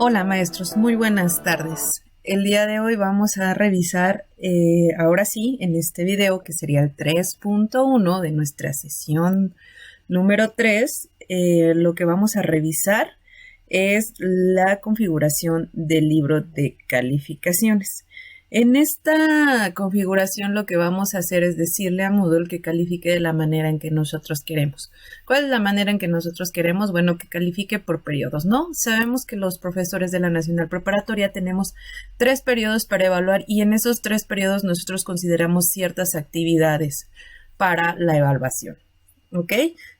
Hola maestros, muy buenas tardes. El día de hoy vamos a revisar, ahora sí, en este video que sería el 3.1 de nuestra sesión número 3, lo que vamos a revisar es la configuración del libro de calificaciones. En esta configuración lo que vamos a hacer es decirle a Moodle que califique de la manera en que nosotros queremos. ¿Cuál es la manera en que nosotros queremos? Bueno, que califique por periodos, ¿no? Sabemos que los profesores de la Nacional Preparatoria tenemos 3 periodos para evaluar y en esos 3 periodos nosotros consideramos ciertas actividades para la evaluación. ¿Ok?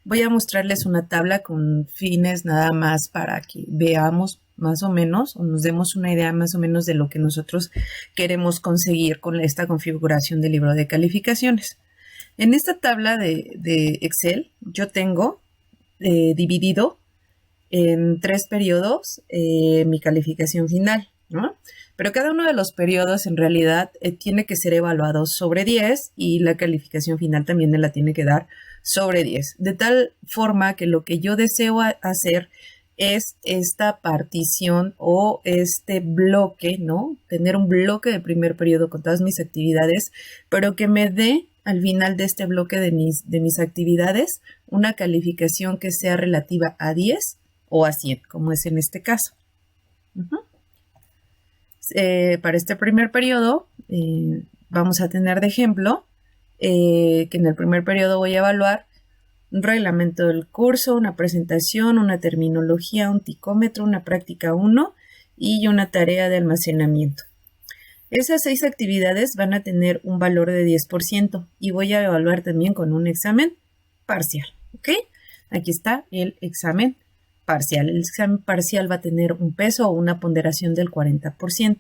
Voy a mostrarles una tabla con fines nada más para que veamos más o menos o nos demos una idea más o menos de lo que nosotros queremos conseguir con esta configuración del libro de calificaciones. En esta tabla de Excel yo tengo dividido en 3 periodos mi calificación final, ¿no? Pero cada uno de los periodos en realidad tiene que ser evaluado sobre 10 y la calificación final también me la tiene que dar sobre 10. De tal forma que lo que yo deseo hacer es esta partición o este bloque, ¿no? Tener un bloque de primer periodo con todas mis actividades, pero que me dé al final de este bloque de mis actividades una calificación que sea relativa a 10 o a 100, como es en este caso. Para este primer periodo vamos a tener de ejemplo que en el primer periodo voy a evaluar un reglamento del curso, una presentación, una terminología, un ticómetro, una práctica 1 y una tarea de almacenamiento. Esas 6 actividades van a tener un valor de 10% y voy a evaluar también con un examen parcial. ¿Ok? Aquí está el examen parcial. El examen parcial va a tener un peso o una ponderación del 40%.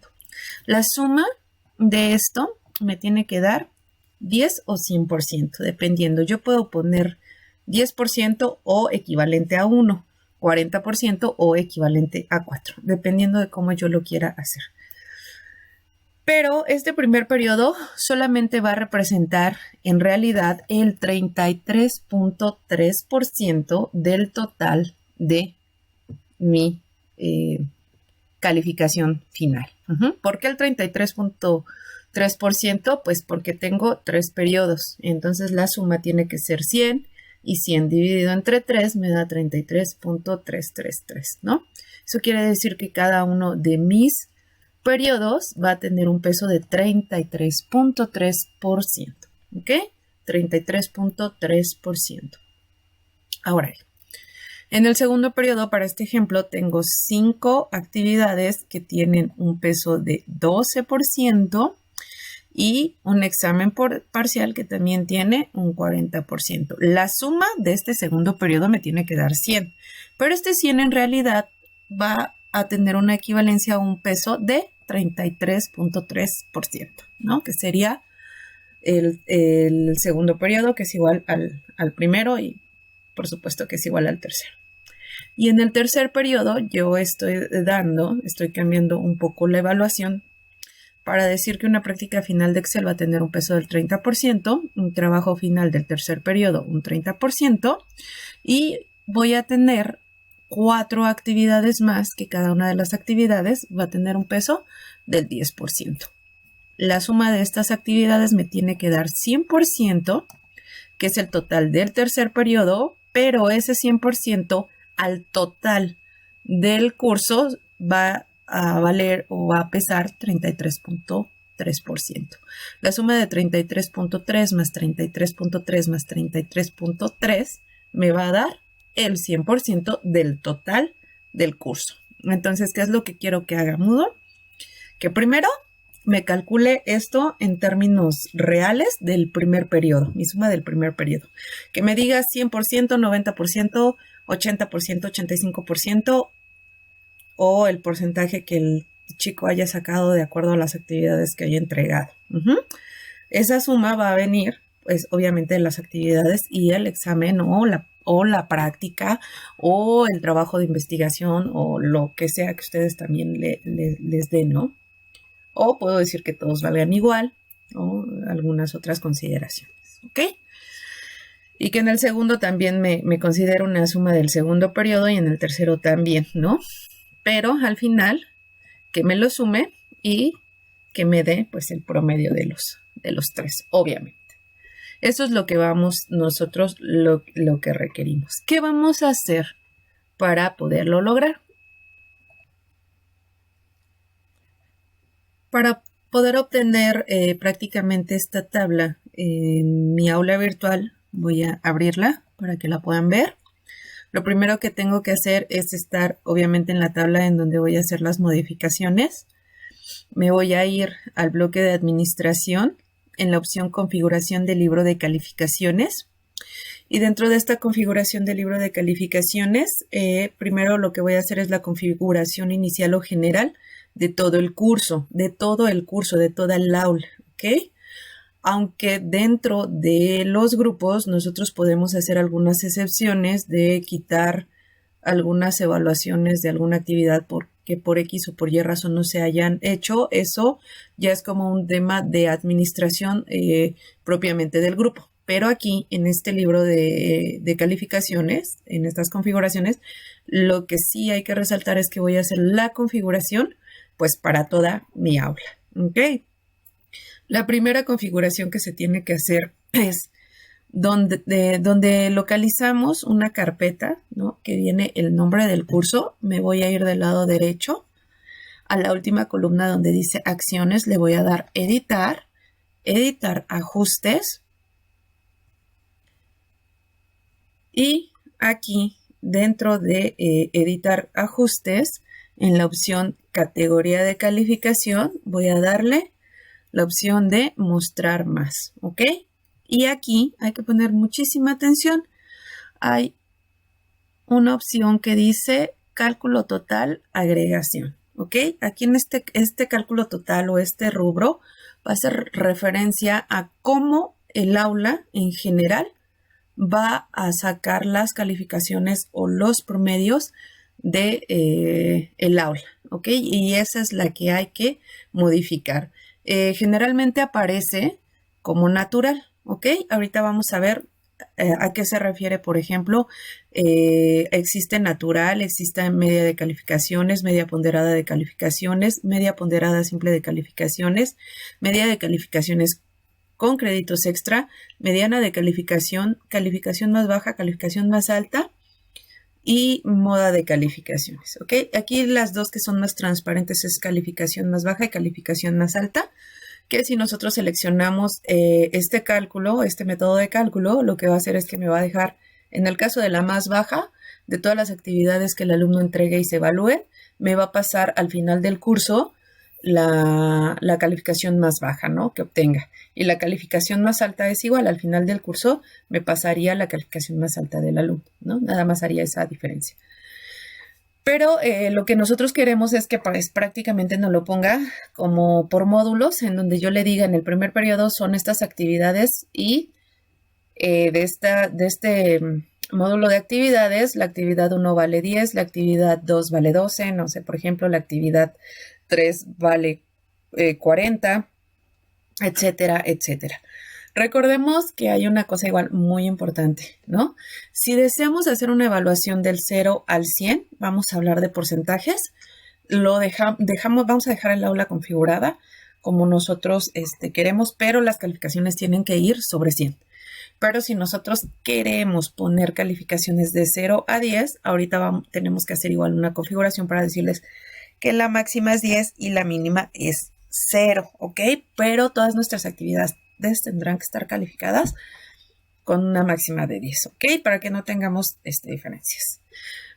La suma de esto me tiene que dar 10 o 100%, dependiendo. Yo puedo poner 10% o equivalente a 1, 40% o equivalente a 4, dependiendo de cómo yo lo quiera hacer. Pero este primer periodo solamente va a representar en realidad el 33.3% del total de mi calificación final. ¿Por qué el 33.3%? Pues porque tengo 3 periodos. Entonces la suma tiene que ser 100 y 100 dividido entre 3 me da 33.333, ¿no? Eso quiere decir que cada uno de mis periodos va a tener un peso de 33.3%. ¿Ok? 33.3%. Ahora, en el segundo periodo, para este ejemplo, tengo 5 actividades que tienen un peso de 12% y un examen parcial que también tiene un 40%. La suma de este segundo periodo me tiene que dar 100, pero este 100 en realidad va a tener una equivalencia a un peso de 33.3%, ¿no? Que sería el segundo periodo, que es igual al primero y por supuesto que es igual al tercero. Y en el tercer periodo yo estoy cambiando un poco la evaluación para decir que una práctica final de Excel va a tener un peso del 30%, un trabajo final del tercer periodo un 30% y voy a tener 4 actividades más que cada una de las actividades va a tener un peso del 10%. La suma de estas actividades me tiene que dar 100%, que es el total del tercer periodo, pero ese 100% al total del curso va a valer o va a pesar 33.3%. La suma de 33.3 más 33.3 más 33.3 me va a dar el 100% del total del curso. Entonces, ¿qué es lo que quiero que haga Moodle? Que primero me calcule esto en términos reales del primer periodo, mi suma del primer periodo. Que me diga 100%, 90%, 80%, 85% o el porcentaje que el chico haya sacado de acuerdo a las actividades que haya entregado. Esa suma va a venir, pues, obviamente de las actividades y el examen o la práctica o el trabajo de investigación o lo que sea que ustedes también les den, ¿no? O puedo decir que todos valgan igual o algunas otras consideraciones, ¿ok? Y que en el segundo también me considero una suma del segundo periodo y en el tercero también, ¿no? pero al final que me lo sume y que me dé pues el promedio de los tres, obviamente. Eso es lo que vamos nosotros, lo que requerimos. ¿Qué vamos a hacer para poderlo lograr? Para poder obtener prácticamente esta tabla en mi aula virtual, voy a abrirla para que la puedan ver. Lo primero que tengo que hacer es estar obviamente en la tabla en donde voy a hacer las modificaciones. Me voy a ir al bloque de administración en la opción configuración del libro de calificaciones. Y dentro de esta configuración del libro de calificaciones, primero lo que voy a hacer es la configuración inicial o general de todo el curso, de toda el aula, ¿ok? Aunque dentro de los grupos nosotros podemos hacer algunas excepciones de quitar algunas evaluaciones de alguna actividad que por X o por Y razón no se hayan hecho. Eso ya es como un tema de administración propiamente del grupo. Pero aquí en este libro de calificaciones, en estas configuraciones, lo que sí hay que resaltar es que voy a hacer la configuración pues para toda mi aula. ¿Ok? La primera configuración que se tiene que hacer es donde localizamos una carpeta, ¿no? Que viene el nombre del curso. Me voy a ir del lado derecho a la última columna donde dice acciones. Le voy a dar editar, editar ajustes. Y aquí dentro de editar ajustes, en la opción categoría de calificación, voy a darle la opción de mostrar más, ¿ok? Y aquí hay que poner muchísima atención. Hay una opción que dice cálculo total, agregación, ¿ok? Aquí en este cálculo total o este rubro va a ser referencia a cómo el aula en general va a sacar las calificaciones o los promedios de el aula, ¿ok? Y esa es la que hay que modificar. Generalmente aparece como natural, ¿ok? Ahorita vamos a ver a qué se refiere, por ejemplo, existe natural, existe media de calificaciones, media ponderada de calificaciones, media ponderada simple de calificaciones, media de calificaciones con créditos extra, mediana de calificación, calificación más baja, calificación más alta y moda de calificaciones, ¿ok? Aquí las dos que son más transparentes es calificación más baja y calificación más alta, que si nosotros seleccionamos este cálculo, este método de cálculo, lo que va a hacer es que me va a dejar, en el caso de la más baja, de todas las actividades que el alumno entregue y se evalúe, me va a pasar al final del curso la calificación más baja, ¿no? Que obtenga. Y la calificación más alta es igual. Al final del curso me pasaría la calificación más alta del alumno, ¿no? Nada más haría esa diferencia. Pero lo que nosotros queremos es que pues, prácticamente nos lo ponga como por módulos, en donde yo le diga en el primer periodo son estas actividades y de este módulo de actividades, la actividad 1 vale 10, la actividad 2 vale 12, no sé, por ejemplo, la actividad 3 vale 40, etcétera, etcétera. Recordemos que hay una cosa igual muy importante, ¿no? Si deseamos hacer una evaluación del 0 al 100, vamos a hablar de porcentajes, vamos a dejar el aula configurada como nosotros queremos, pero las calificaciones tienen que ir sobre 100. Pero si nosotros queremos poner calificaciones de 0 a 10, ahorita tenemos que hacer igual una configuración para decirles que la máxima es 10 y la mínima es 0, ¿ok? Pero todas nuestras actividades tendrán que estar calificadas con una máxima de 10, ¿ok? Para que no tengamos diferencias.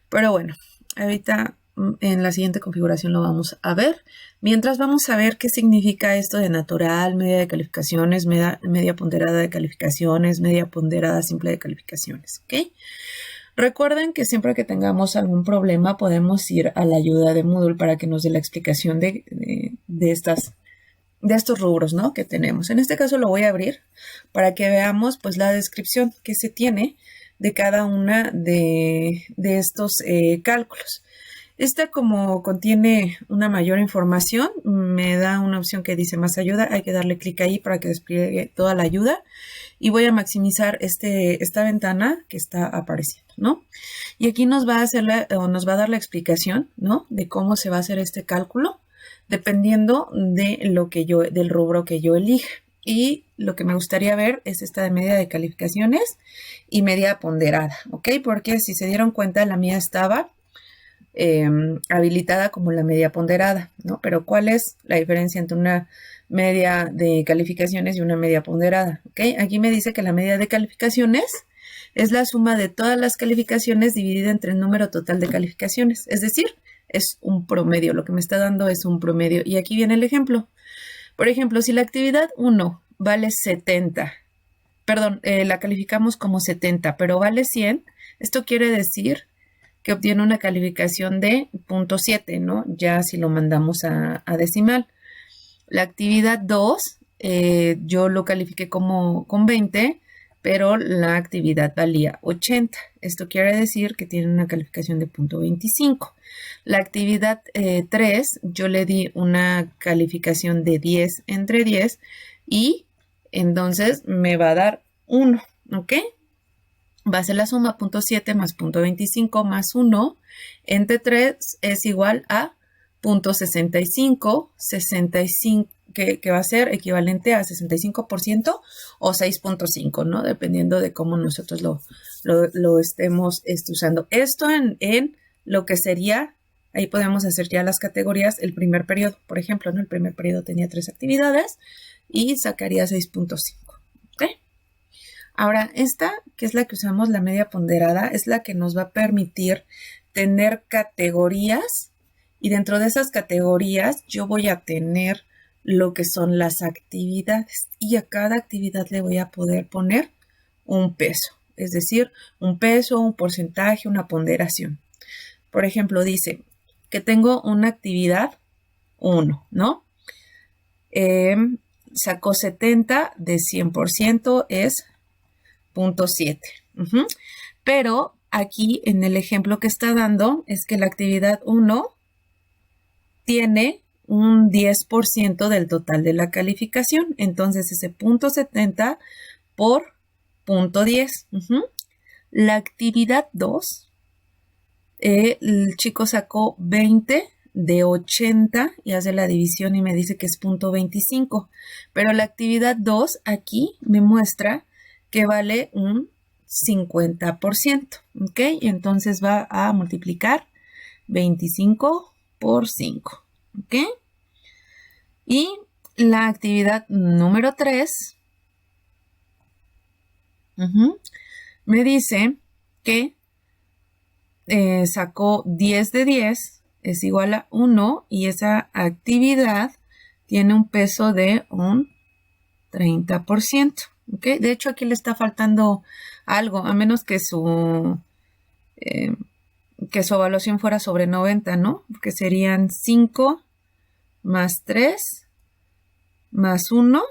Pero bueno, ahorita en la siguiente configuración lo vamos a ver. Mientras vamos a ver qué significa esto de natural, media de calificaciones, media ponderada de calificaciones, media ponderada simple de calificaciones, ¿ok? Recuerden que siempre que tengamos algún problema podemos ir a la ayuda de Moodle para que nos dé la explicación de estos rubros, ¿no? Que tenemos. En este caso lo voy a abrir para que veamos pues la descripción que se tiene de cada una de estos cálculos. Esta, como contiene una mayor información, me da una opción que dice más ayuda. Hay que darle clic ahí para que despliegue toda la ayuda. Y voy a maximizar esta ventana que está apareciendo, ¿no? Y aquí nos va a dar la explicación, ¿no? De cómo se va a hacer este cálculo, dependiendo de del rubro que yo elija. Y lo que me gustaría ver es esta de media de calificaciones y media ponderada, ¿ok? Porque si se dieron cuenta, la mía estaba habilitada como la media ponderada, ¿no? Pero ¿cuál es la diferencia entre una media de calificaciones y una media ponderada? ¿Ok? Aquí me dice que la media de calificaciones es la suma de todas las calificaciones dividida entre el número total de calificaciones, es decir, es un promedio, lo que me está dando es un promedio. Y aquí viene el ejemplo. Por ejemplo, si la actividad 1 vale 70, perdón, la calificamos como 70, pero vale 100, esto quiere decir que obtiene una calificación de 0.7, ¿no? Ya si lo mandamos a decimal. La actividad 2, yo lo califiqué como con 20, pero la actividad valía 80. Esto quiere decir que tiene una calificación de 0.25. La actividad 3, yo le di una calificación de 10 entre 10 y entonces me va a dar 1, ¿ok? Va a ser la suma 0.7 más 0.25 más 1 entre 3 es igual a 0.65, 65, que va a ser equivalente a 65% o 6.5, ¿no? Dependiendo de cómo nosotros lo estemos usando. Esto en lo que sería, ahí podemos hacer ya las categorías, el primer periodo, por ejemplo, ¿no? El primer periodo tenía 3 actividades y sacaría 6.5, ¿ok? Ahora, esta, que es la que usamos, la media ponderada, es la que nos va a permitir tener categorías y dentro de esas categorías yo voy a tener lo que son las actividades y a cada actividad le voy a poder poner un peso, es decir, un peso, un porcentaje, una ponderación. Por ejemplo, dice que tengo una actividad 1, ¿no? Sacó 70 de 100% es 0.7. Pero aquí en el ejemplo que está dando es que la actividad 1 tiene un 10% del total de la calificación. Entonces ese 0.70 por 0.10. La actividad 2, el chico sacó 20 de 80 y hace la división y me dice que es 0.25. Pero la actividad 2 aquí me muestra que vale un 50%, ¿ok? Y entonces va a multiplicar 25 por 5, ¿ok? Y la actividad número 3 me dice que sacó 10 de 10 es igual a 1 y esa actividad tiene un peso de un 30%. ¿Okay? De hecho, aquí le está faltando algo, a menos que su evaluación fuera sobre 90, ¿no? Porque serían 5 más 3 más 1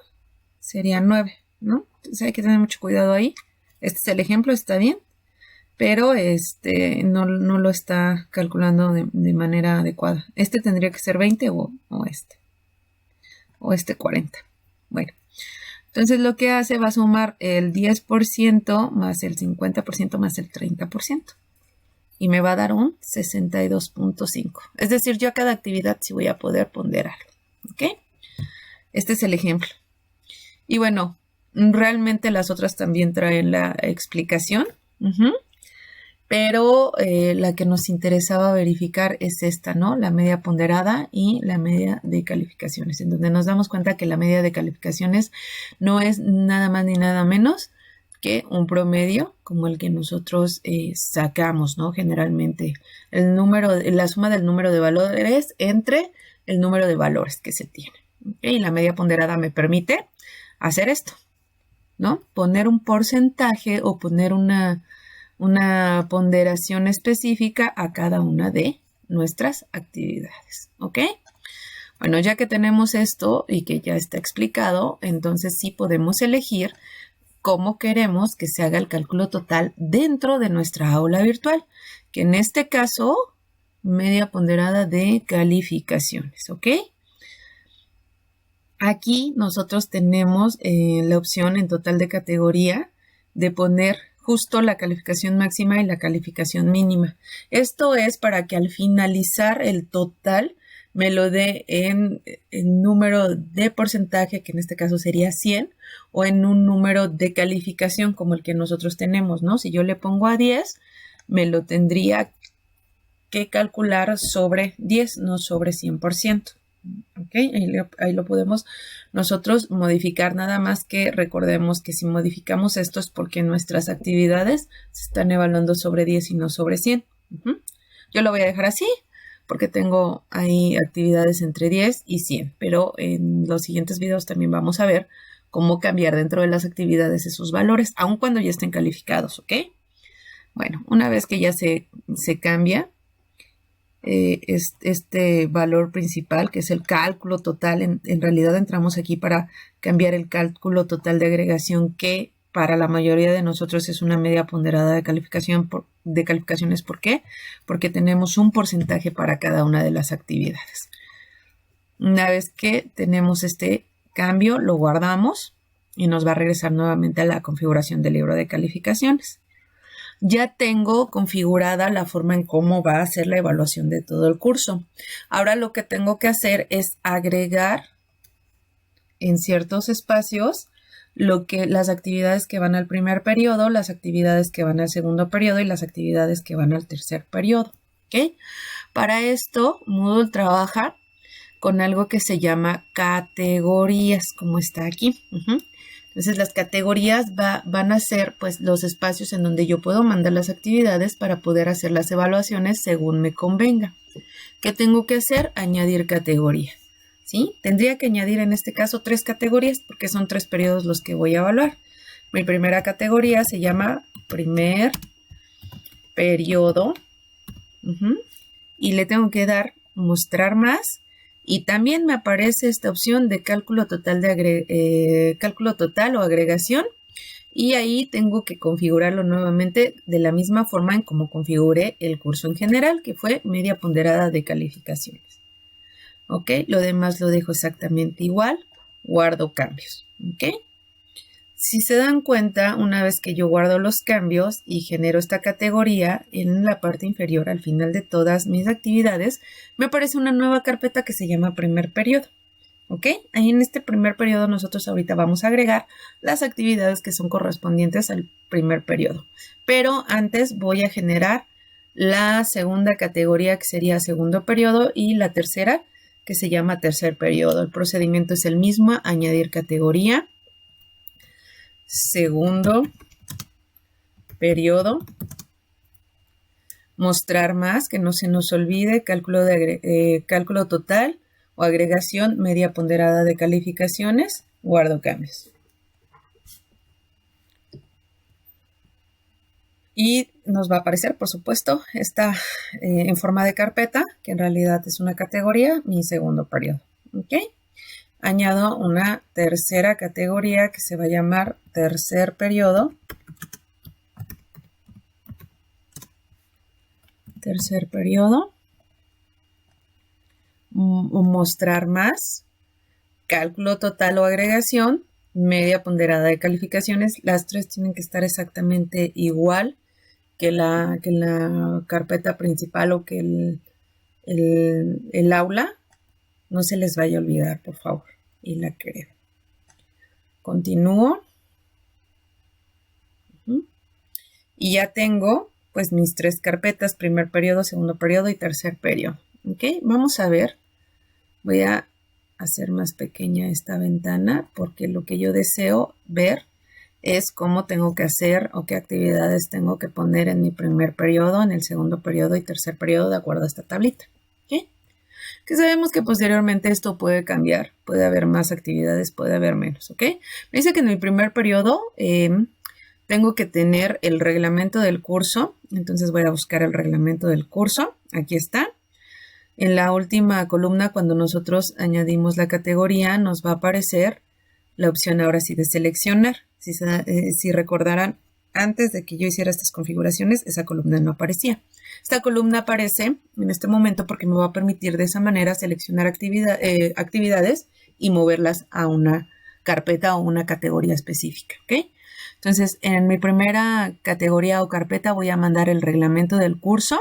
serían 9, ¿no? Entonces hay que tener mucho cuidado ahí. Este es el ejemplo, está bien, pero no lo está calculando de manera adecuada. Este tendría que ser 20 o este 40. Bueno. Entonces lo que hace va a sumar el 10% más el 50% más el 30%. Y me va a dar un 62.5. Es decir, yo a cada actividad sí voy a poder ponderar. ¿Ok? Este es el ejemplo. Y bueno, realmente las otras también traen la explicación. Pero la que nos interesaba verificar es esta, ¿no? La media ponderada y la media de calificaciones, en donde nos damos cuenta que la media de calificaciones no es nada más ni nada menos que un promedio como el que nosotros sacamos, ¿no? Generalmente la suma del número de valores entre el número de valores que se tiene. ¿Okay? Y la media ponderada me permite hacer esto, ¿no? Poner un porcentaje o poner una ponderación específica a cada una de nuestras actividades, ¿ok? Bueno, ya que tenemos esto y que ya está explicado, entonces sí podemos elegir cómo queremos que se haga el cálculo total dentro de nuestra aula virtual, que en este caso media ponderada de calificaciones, ¿ok? Aquí nosotros tenemos la opción en total de categoría de poner justo la calificación máxima y la calificación mínima. Esto es para que al finalizar el total me lo dé en número de porcentaje, que en este caso sería 100, o en un número de calificación como el que nosotros tenemos, ¿no? Si yo le pongo a 10, me lo tendría que calcular sobre 10, no sobre 100%. ¿Ok? Ahí lo podemos nosotros modificar, nada más que recordemos que si modificamos esto es porque nuestras actividades se están evaluando sobre 10 y no sobre 100. Yo lo voy a dejar así porque tengo ahí actividades entre 10 y 100, pero en los siguientes videos también vamos a ver cómo cambiar dentro de las actividades esos valores, aun cuando ya estén calificados, ¿ok? Bueno, una vez que ya se cambia este valor principal, que es el cálculo total, en realidad entramos aquí para cambiar el cálculo total de agregación, que para la mayoría de nosotros es una media ponderada de calificaciones. ¿Por qué? Porque tenemos un porcentaje para cada una de las actividades. Una vez que tenemos este cambio, lo guardamos y nos va a regresar nuevamente a la configuración del libro de calificaciones. Ya tengo configurada la forma en cómo va a ser la evaluación de todo el curso. Ahora lo que tengo que hacer es agregar en ciertos espacios las actividades que van al primer periodo, las actividades que van al segundo periodo y las actividades que van al tercer periodo. ¿Ok? Para esto, Moodle trabaja con algo que se llama categorías, como está aquí. Entonces las categorías van a ser pues los espacios en donde yo puedo mandar las actividades para poder hacer las evaluaciones según me convenga. ¿Qué tengo que hacer? Añadir categoría. ¿Sí? Tendría que añadir en este caso 3 categorías porque son 3 periodos los que voy a evaluar. Mi primera categoría se llama primer periodo. Y le tengo que dar mostrar más. Y también me aparece esta opción de cálculo total o agregación. Y ahí tengo que configurarlo nuevamente de la misma forma en como configuré el curso en general, que fue media ponderada de calificaciones. ¿Ok? Lo demás lo dejo exactamente igual. Guardo cambios. ¿Ok? Si se dan cuenta, una vez que yo guardo los cambios y genero esta categoría, en la parte inferior, al final de todas mis actividades, me aparece una nueva carpeta que se llama primer periodo. ¿Ok? Ahí en este primer periodo nosotros ahorita vamos a agregar las actividades que son correspondientes al primer periodo. Pero antes voy a generar la segunda categoría, que sería segundo periodo, y la tercera, que se llama tercer periodo. El procedimiento es el mismo: añadir categoría, segundo periodo, mostrar más, que no se nos olvide, cálculo total o agregación, media ponderada de calificaciones, guardo cambios. Y nos va a aparecer, por supuesto, esta en forma de carpeta, que en realidad es una categoría, mi segundo periodo. ¿Ok? Añado una tercera categoría que se va a llamar tercer periodo. Tercer periodo. Mostrar más. Cálculo total o agregación. Media ponderada de calificaciones. Las tres tienen que estar exactamente igual que la carpeta principal o que el aula. No se les vaya a olvidar, por favor. Y la creo. Continúo. Y ya tengo pues mis 3 carpetas: primer periodo, segundo periodo y tercer periodo. ¿Ok? Vamos a ver. Voy a hacer más pequeña esta ventana porque lo que yo deseo ver es cómo tengo que hacer o qué actividades tengo que poner en mi primer periodo, en el segundo periodo y tercer periodo de acuerdo a esta tablita. ¿Ok? Que sabemos que posteriormente esto puede cambiar, puede haber más actividades, puede haber menos, ¿ok? Me dice que en mi primer periodo tengo que tener el reglamento del curso, entonces voy a buscar el reglamento del curso, aquí está. En la última columna, cuando nosotros añadimos la categoría, nos va a aparecer la opción ahora sí de seleccionar. Si recordarán, antes de que yo hiciera estas configuraciones, esa columna no aparecía. Esta columna aparece en este momento porque me va a permitir de esa manera seleccionar actividades y moverlas a una carpeta o una categoría específica, ¿ok? Entonces, en mi primera categoría o carpeta voy a mandar el reglamento del curso,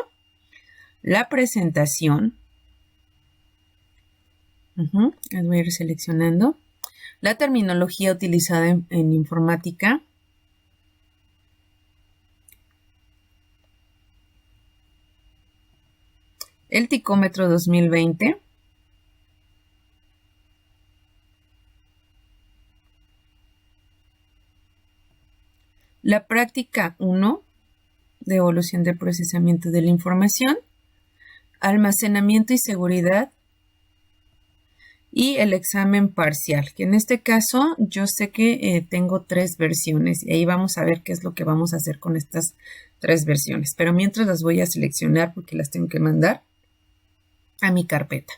la presentación, las voy a ir seleccionando, la terminología utilizada en informática, el ticómetro 2020, la práctica 1 de evolución de procesamiento de la información, almacenamiento y seguridad, y el examen parcial, que en este caso yo sé que tengo 3 versiones y ahí vamos a ver qué es lo que vamos a hacer con estas 3 versiones, pero mientras las voy a seleccionar porque las tengo que mandar a mi carpeta.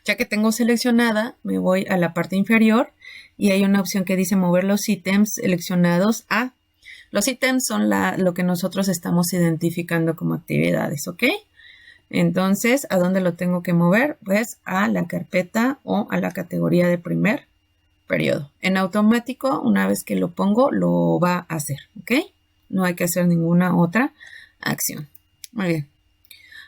Ya que tengo seleccionada, me voy a la parte inferior y hay una opción que dice mover los ítems seleccionados a. Los ítems son lo que nosotros estamos identificando como actividades, ¿ok? Entonces, ¿a dónde lo tengo que mover? Pues a la carpeta o a la categoría de primer periodo. En automático, una vez que lo pongo, lo va a hacer, ¿ok? No hay que hacer ninguna otra acción. Muy bien.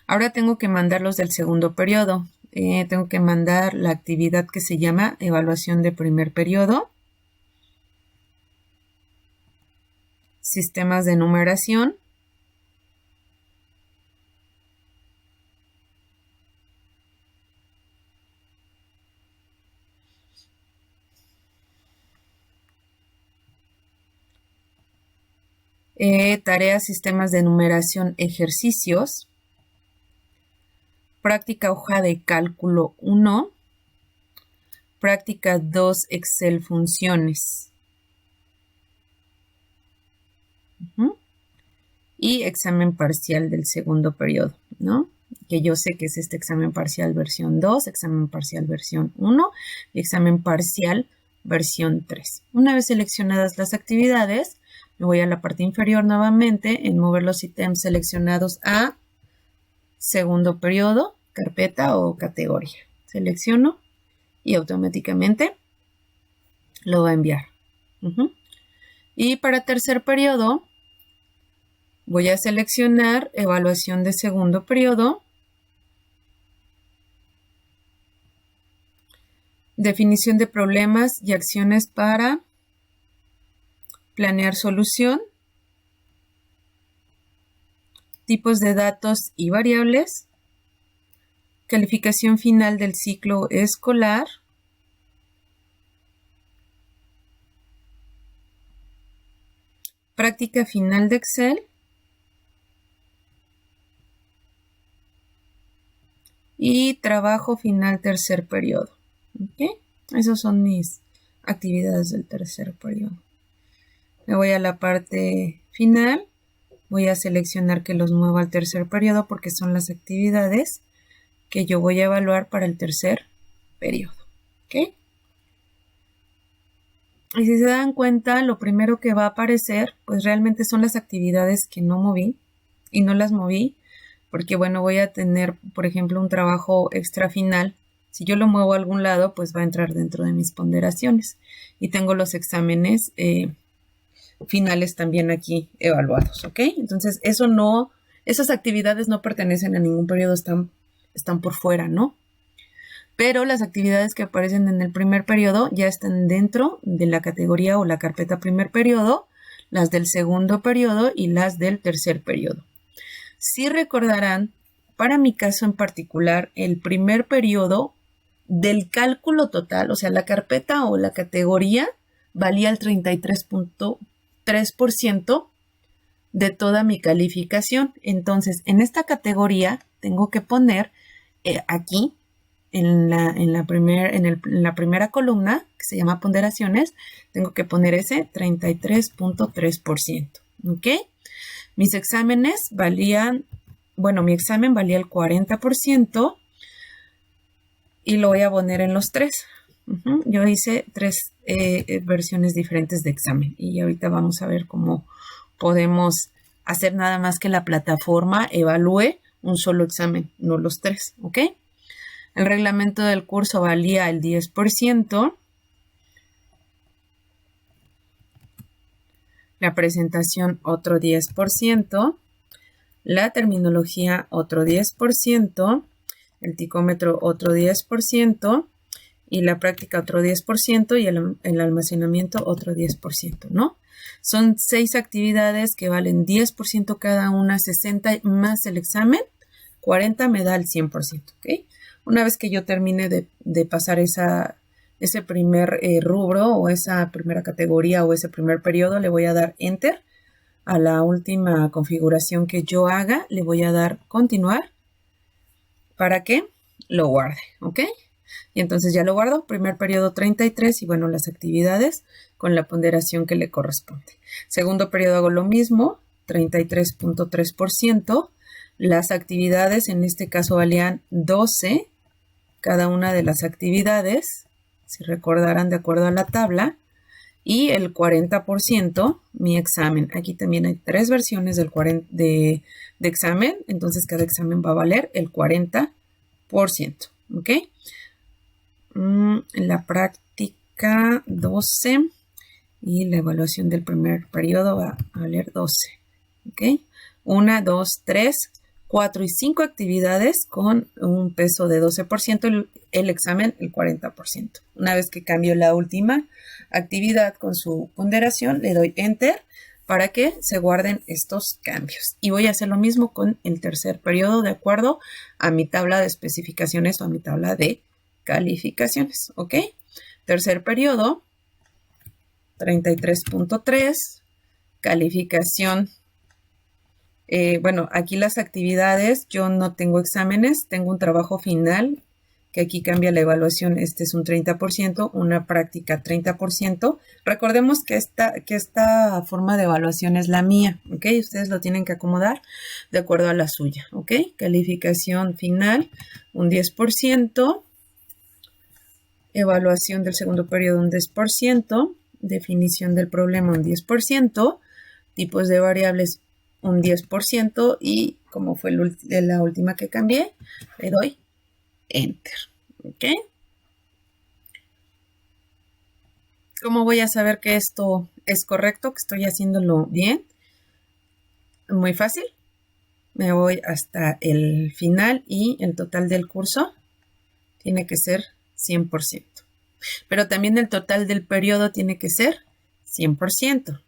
Ahora tengo que mandar los del segundo periodo. Tengo que mandar la actividad que se llama evaluación de primer periodo, sistemas de numeración, tareas, sistemas de numeración, ejercicios, práctica hoja de cálculo 1, práctica 2, Excel funciones. Y examen parcial del segundo periodo, ¿no? Que yo sé que es este examen parcial versión 2, examen parcial versión 1 y examen parcial versión 3. Una vez seleccionadas las actividades, me voy a la parte inferior nuevamente en mover los ítems seleccionados a segundo periodo, carpeta o categoría. Selecciono y automáticamente lo va a enviar. Y para tercer periodo, voy a seleccionar evaluación de segundo periodo, definición de problemas y acciones para planear solución, tipos de datos y variables, calificación final del ciclo escolar, práctica final de Excel y trabajo final tercer periodo. ¿Okay? Esas son mis actividades del tercer periodo. Me voy a la parte final. Voy a seleccionar que los mueva al tercer periodo porque son las actividades que yo voy a evaluar para el tercer periodo. ¿Okay? Y si se dan cuenta, lo primero que va a aparecer, pues realmente son las actividades que no moví y no las moví porque, bueno, voy a tener, por ejemplo, un trabajo extra final. Si yo lo muevo a algún lado, pues va a entrar dentro de mis ponderaciones. Y tengo los exámenes finales también aquí evaluados, ¿ok? Entonces, esas actividades no pertenecen a ningún periodo, están por fuera, ¿no? Pero las actividades que aparecen en el primer periodo ya están dentro de la categoría o la carpeta primer periodo, las del segundo periodo y las del tercer periodo. Si recordarán, para mi caso en particular, el primer periodo del cálculo total, o sea, la carpeta o la categoría, valía el 33.3% de toda mi calificación. Entonces, en esta categoría tengo que poner aquí, en la primera columna, que se llama ponderaciones, tengo que poner ese 33.3%. ¿Ok? Mis exámenes valían, bueno, mi examen valía el 40% y lo voy a poner en los 3. Yo hice 3 versiones diferentes de examen y ahorita vamos a ver cómo podemos hacer nada más que la plataforma evalúe un solo examen, no los 3, ¿ok? El reglamento del curso valía el 10%. La presentación otro 10%. La terminología otro 10%. El ticómetro otro 10%. Y la práctica otro 10% y el almacenamiento otro 10%, ¿no? Son 6 actividades que valen 10% cada una, 60 más el examen, 40 me da el 100%, ¿ok? Una vez que yo termine de pasar ese primer rubro o esa primera categoría o ese primer periodo, le voy a dar Enter. A la última configuración que yo haga, le voy a dar Continuar para que lo guarde, ¿ok? Y entonces ya lo guardo, primer periodo 33 y bueno, las actividades con la ponderación que le corresponde. Segundo periodo hago lo mismo, 33.3%. Las actividades en este caso valían 12 cada una de las actividades, si recordarán de acuerdo a la tabla, y el 40% mi examen. Aquí también hay 3 versiones de examen, entonces cada examen va a valer el 40%, ¿ok? La práctica 12 y la evaluación del primer periodo va a valer 12. ¿Ok? 1, 2, 3, 4 y 5 actividades con un peso de 12%, el examen el 40%. Una vez que cambio la última actividad con su ponderación, le doy Enter para que se guarden estos cambios. Y voy a hacer lo mismo con el tercer periodo de acuerdo a mi tabla de especificaciones o a mi tabla de calificaciones, ¿ok? Tercer periodo, 33.3, calificación. Bueno, aquí las actividades, yo no tengo exámenes, tengo un trabajo final, que aquí cambia la evaluación, este es un 30%, una práctica 30%. Recordemos que esta forma de evaluación es la mía, ¿ok? Ustedes lo tienen que acomodar de acuerdo a la suya, ¿ok? Calificación final, un 10%. Evaluación del segundo periodo un 10%, definición del problema un 10%, tipos de variables un 10% y como fue la última que cambié, le doy Enter. ¿Ok? ¿Cómo voy a saber que esto es correcto, que estoy haciéndolo bien? Muy fácil. Me voy hasta el final y el total del curso tiene que ser 100%. Pero también el total del periodo tiene que ser 100%.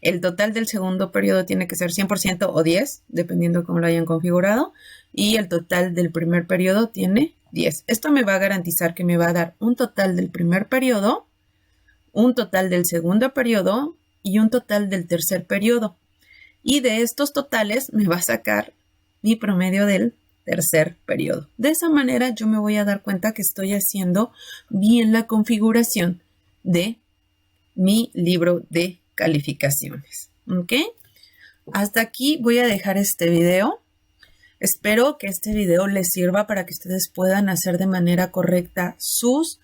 El total del segundo periodo tiene que ser 100% o 10, dependiendo de cómo lo hayan configurado. Y el total del primer periodo tiene 10. Esto me va a garantizar que me va a dar un total del primer periodo, un total del segundo periodo y un total del tercer periodo. Y de estos totales me va a sacar mi promedio del tercer periodo. De esa manera yo me voy a dar cuenta que estoy haciendo bien la configuración de mi libro de calificaciones. ¿Ok? Hasta aquí voy a dejar este video. Espero que este video les sirva para que ustedes puedan hacer de manera correcta sus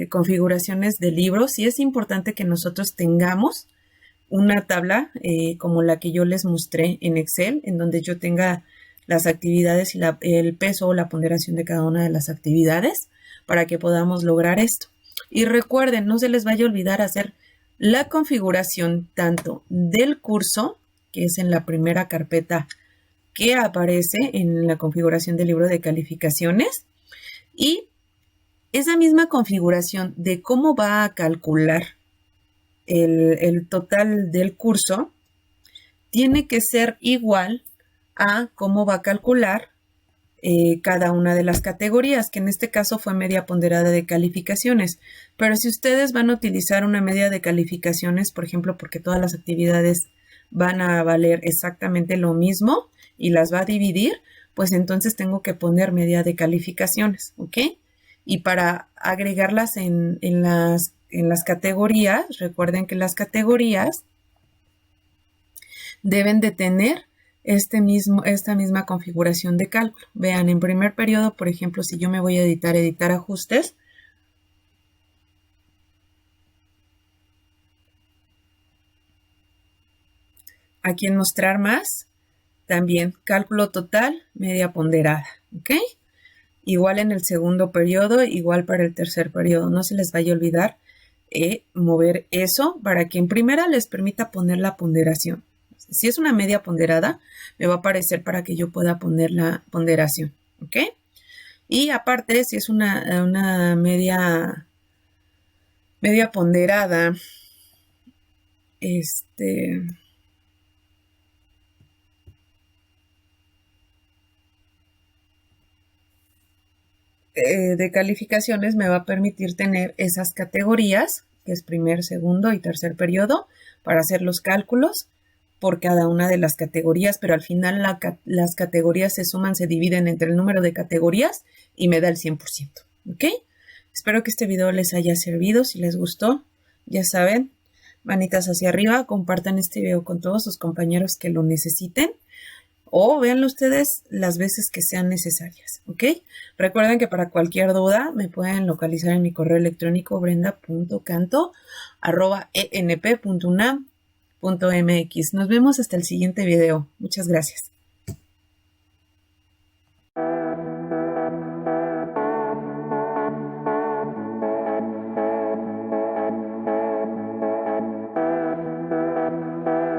configuraciones de libros. Y es importante que nosotros tengamos una tabla como la que yo les mostré en Excel, en donde yo tenga las actividades y el peso o la ponderación de cada una de las actividades para que podamos lograr esto. Y recuerden, no se les vaya a olvidar hacer la configuración tanto del curso, que es en la primera carpeta que aparece en la configuración del libro de calificaciones, y esa misma configuración de cómo va a calcular el total del curso tiene que ser igual a cómo va a calcular cada una de las categorías, que en este caso fue media ponderada de calificaciones. Pero si ustedes van a utilizar una media de calificaciones, por ejemplo, porque todas las actividades van a valer exactamente lo mismo y las va a dividir, pues entonces tengo que poner media de calificaciones, ¿ok? Y para agregarlas en las categorías, recuerden que las categorías deben de tener esta misma configuración de cálculo. Vean, en primer periodo, por ejemplo, si yo me voy a editar ajustes, aquí en mostrar más, También cálculo total, media ponderada, ¿ok? Igual en el segundo periodo, igual para el tercer periodo. No se les vaya a olvidar mover eso para que en primera les permita poner la ponderación. Si es una media ponderada, me va a aparecer para que yo pueda poner la ponderación, ¿ok? Y aparte, si es una media ponderada, de calificaciones me va a permitir tener esas categorías, que es primer, segundo y tercer periodo, para hacer los cálculos por cada una de las categorías, pero al final las categorías se suman, se dividen entre el número de categorías y me da el 100%, ¿ok? Espero que este video les haya servido. Si les gustó, ya saben, manitas hacia arriba, compartan este video con todos sus compañeros que lo necesiten o véanlo ustedes las veces que sean necesarias, ¿ok? Recuerden que para cualquier duda me pueden localizar en mi correo electrónico brenda.canto@enp.unam.mx. Nos vemos hasta el siguiente video. Muchas gracias.